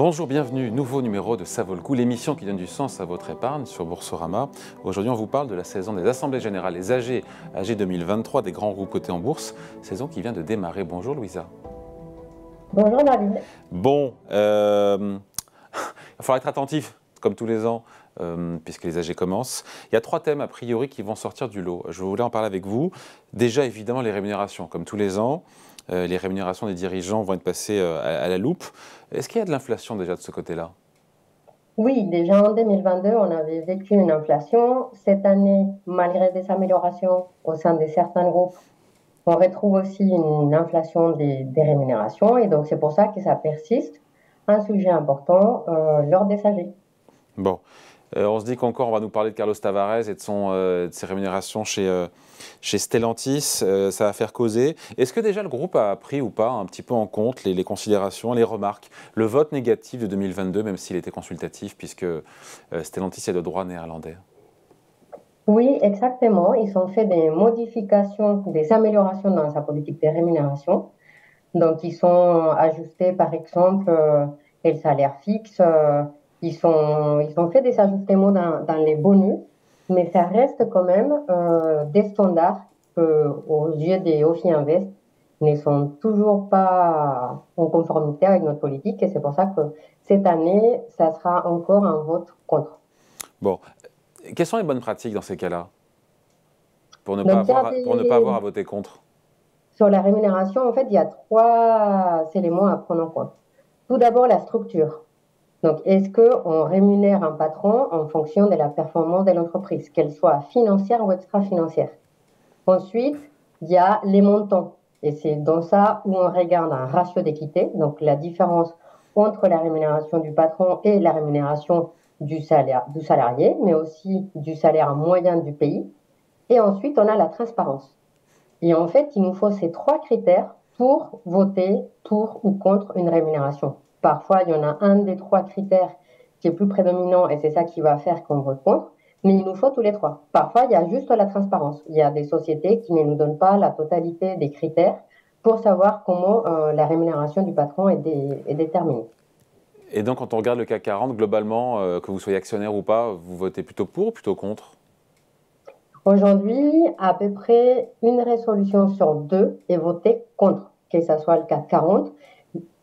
Bonjour, bienvenue, nouveau numéro de Ça vaut le coup, l'émission qui donne du sens à votre épargne sur Boursorama. Aujourd'hui, on vous parle de la saison des assemblées générales, les AG 2023 des grands groupes cotés en bourse, saison qui vient de démarrer. Bonjour Louisa. Bonjour David. Bon, il va falloir être attentif, comme tous les ans, puisque les AG commencent. Il y a 3 thèmes a priori qui vont sortir du lot. Je voulais en parler avec vous. Déjà, évidemment, les rémunérations, comme tous les ans. Les rémunérations des dirigeants vont être passées à la loupe. Est-ce qu'il y a de l'inflation déjà de ce côté-là ? Oui, déjà en 2022, on avait vécu une inflation. Cette année, malgré des améliorations au sein de certains groupes, on retrouve aussi une inflation des rémunérations. Et donc, c'est pour ça que ça persiste, un sujet important lors des AG. Bon, on se dit qu'encore on va nous parler de Carlos Tavares et de ses rémunérations chez Stellantis, ça va faire causer. Est-ce que déjà le groupe a pris ou pas un petit peu en compte les considérations, les remarques, le vote négatif de 2022, même s'il était consultatif, puisque Stellantis est de droit néerlandais? Oui, exactement. Ils ont fait des modifications, des améliorations dans sa politique de rémunération. Donc, ils sont ajustés, par exemple, le salaire fixe. Ils ont fait des ajustements dans les bonus, mais ça reste quand même des standards aux yeux des OFI Invest ne sont toujours pas en conformité avec notre politique. Et c'est pour ça que cette année, ça sera encore un vote contre. Bon, quelles sont les bonnes pratiques dans ces cas-là, pour ne pas Donc, il y a pour ne pas avoir à voter contre? sur la rémunération, en fait, il y a 3 éléments à prendre en compte. Tout d'abord, la structure. Donc, est-ce qu'on rémunère un patron en fonction de la performance de l'entreprise, qu'elle soit financière ou extra-financière? Ensuite, il y a les montants. Et c'est dans ça où on regarde un ratio d'équité, donc la différence entre la rémunération du patron et la rémunération du salarié, mais aussi du salaire moyen du pays. Et ensuite, on a la transparence. Et en fait, il nous faut ces 3 critères pour voter pour ou contre une rémunération. Parfois, il y en a un des 3 critères qui est plus prédominant et c'est ça qui va faire qu'on vote contre, mais il nous faut tous les 3. Parfois, il y a juste la transparence. Il y a des sociétés qui ne nous donnent pas la totalité des critères pour savoir comment la rémunération du patron est déterminée. Et donc, quand on regarde le CAC 40, globalement, que vous soyez actionnaire ou pas, vous votez plutôt pour ou plutôt contre? Aujourd'hui, à peu près une résolution sur 2 est votée contre, que ce soit le CAC 40,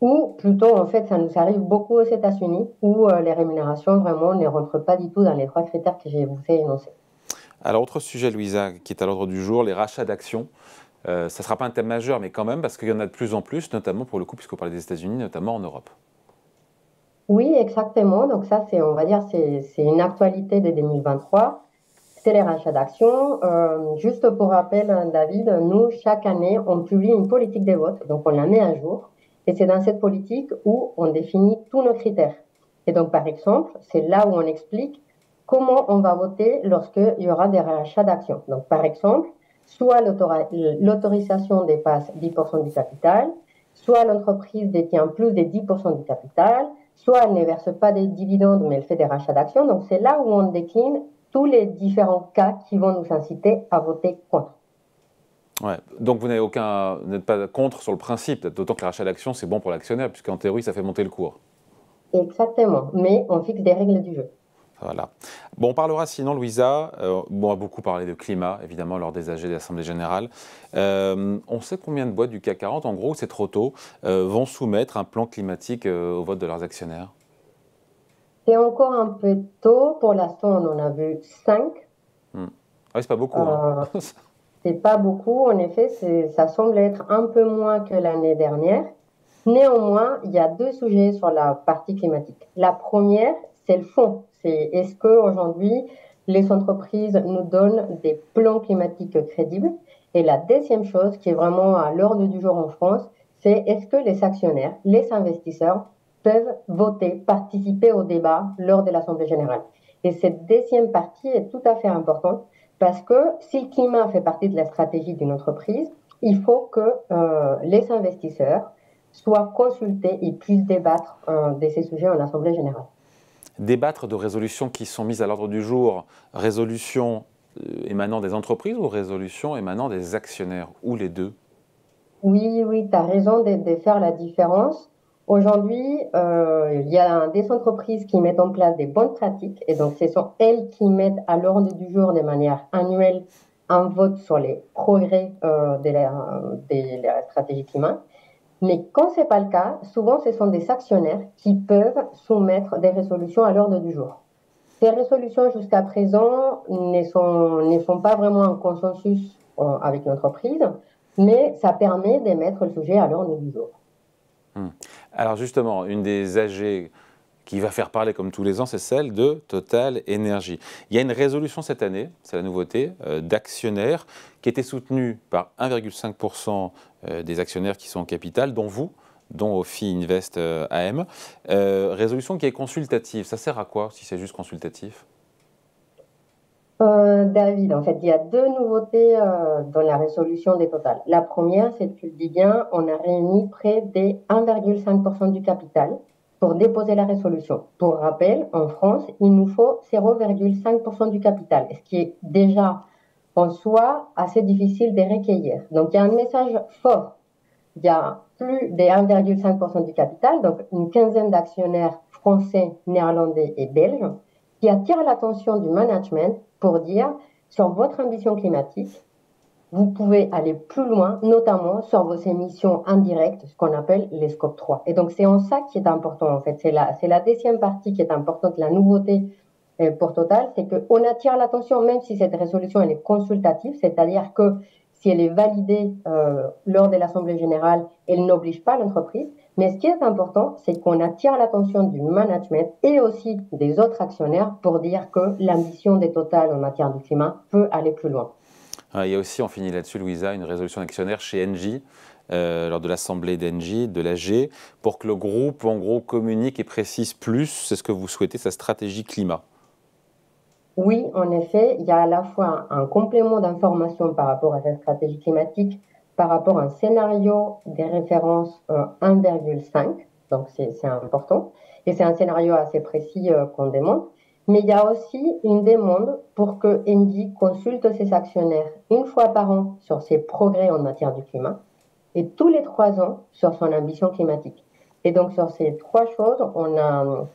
ou plutôt, en fait, ça nous arrive beaucoup aux États-Unis, où les rémunérations vraiment ne rentrent pas du tout dans les 3 critères que j'ai vous ai énoncés. Alors, autre sujet, Louisa, qui est à l'ordre du jour, les rachats d'actions. Ça ne sera pas un thème majeur, mais quand même, parce qu'il y en a de plus en plus, notamment pour le coup, puisqu'on parlait des États-Unis, notamment en Europe. Oui, exactement. Donc ça, on va dire, c'est une actualité de 2023. C'est les rachats d'actions. Juste pour rappel, David, nous, chaque année, on publie une politique des votes, donc on la met à jour. Et c'est dans cette politique où on définit tous nos critères. Et donc, par exemple, c'est là où on explique comment on va voter lorsqu'il y aura des rachats d'actions. Donc, par exemple, soit l'autorisation dépasse 10% du capital, soit l'entreprise détient plus de 10% du capital, soit elle ne verse pas des dividendes, mais elle fait des rachats d'actions. Donc, c'est là où on décline tous les différents cas qui vont nous inciter à voter contre. Ouais. Donc, vous n'êtes pas contre sur le principe, d'autant que le rachat d'actions, c'est bon pour l'actionnaire, puisqu'en théorie, ça fait monter le cours. Exactement, mais on fixe des règles du jeu. Voilà. Bon, on parlera sinon, Louisa, on a beaucoup parlé de climat, évidemment, lors des AG de l'Assemblée générale. On sait combien de boîtes du CAC 40, en gros, c'est trop tôt, vont soumettre un plan climatique au vote de leurs actionnaires? C'est encore un peu tôt. Pour l'instant, on en a vu 5. Ouais, c'est pas beaucoup, hein. Euh, c'est pas beaucoup. En effet, ça semble être un peu moins que l'année dernière. Néanmoins, il y a 2 sujets sur la partie climatique. La première, c'est le fond. C'est est-ce qu'aujourd'hui, les entreprises nous donnent des plans climatiques crédibles? Et la deuxième chose qui est vraiment à l'ordre du jour en France, c'est est-ce que les actionnaires, les investisseurs peuvent voter, participer au débat lors de l'Assemblée générale? Et cette deuxième partie est tout à fait importante parce que si le climat fait partie de la stratégie d'une entreprise, il faut que les investisseurs soient consultés et puissent débattre de ces sujets en Assemblée générale. Débattre de résolutions qui sont mises à l'ordre du jour, résolutions émanant des entreprises ou résolutions émanant des actionnaires, ou les deux? Oui, oui, tu as raison de faire la différence. Aujourd'hui, il y a des entreprises qui mettent en place des bonnes pratiques et donc ce sont elles qui mettent à l'ordre du jour de manière annuelle un vote sur les progrès de la stratégie climat. Mais quand ce n'est pas le cas, souvent ce sont des actionnaires qui peuvent soumettre des résolutions à l'ordre du jour. Ces résolutions jusqu'à présent ne font pas vraiment un consensus avec l'entreprise, mais ça permet de mettre le sujet à l'ordre du jour. Alors justement, une des AG qui va faire parler comme tous les ans, c'est celle de Total Énergie. Il y a une résolution cette année, c'est la nouveauté, d'actionnaires qui était soutenue par 1,5% des actionnaires qui sont en capital, dont vous, dont Ophi Invest AM. Résolution qui est consultative. Ça sert à quoi si c'est juste consultatif? David, en fait, il y a deux nouveautés dans la résolution des totales. La première, c'est que tu le dis bien, on a réuni près des 1,5% du capital pour déposer la résolution. Pour rappel, en France, il nous faut 0,5% du capital, ce qui est déjà en soi assez difficile de recueillir. Donc, il y a un message fort. Il y a plus de 1,5% du capital, donc une quinzaine d'actionnaires français, néerlandais et belges, qui attirent l'attention du management pour dire sur votre ambition climatique, vous pouvez aller plus loin, notamment sur vos émissions indirectes, ce qu'on appelle les scope 3. Et donc, c'est en ça qui est important, en fait. C'est la deuxième partie qui est importante, la nouveauté pour Total, c'est qu'on attire l'attention, même si cette résolution elle est consultative, c'est-à-dire que si elle est validée lors de l'Assemblée générale, elle n'oblige pas l'entreprise. Mais ce qui est important, c'est qu'on attire l'attention du management et aussi des autres actionnaires pour dire que l'ambition des Total en matière de climat peut aller plus loin. Il y a aussi, on finit là-dessus, Louisa, une résolution d'actionnaires chez Engie, lors de l'assemblée d'Engie, de l'AG, pour que le groupe, en gros, communique et précise plus, c'est ce que vous souhaitez, sa stratégie climat. Oui, en effet, il y a à la fois un complément d'information par rapport à cette stratégie climatique, par rapport à un scénario des références 1,5, donc c'est important, et c'est un scénario assez précis qu'on demande. Mais il y a aussi une demande pour que Engie consulte ses actionnaires une fois par an sur ses progrès en matière du climat et tous les 3 ans sur son ambition climatique. Et donc sur ces trois choses, on a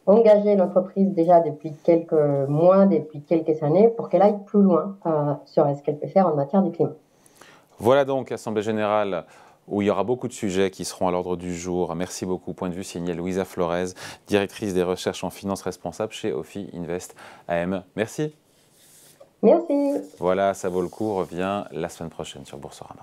engagé l'entreprise déjà depuis quelques mois, depuis quelques années, pour qu'elle aille plus loin sur ce qu'elle peut faire en matière du climat. Voilà donc l'Assemblée générale où il y aura beaucoup de sujets qui seront à l'ordre du jour. Merci beaucoup. Point de vue signé Louisa Flores, directrice des recherches en finance responsable chez Ophi Invest AM. Merci. Merci. Voilà, ça vaut le coup. Revient la semaine prochaine sur Boursorama.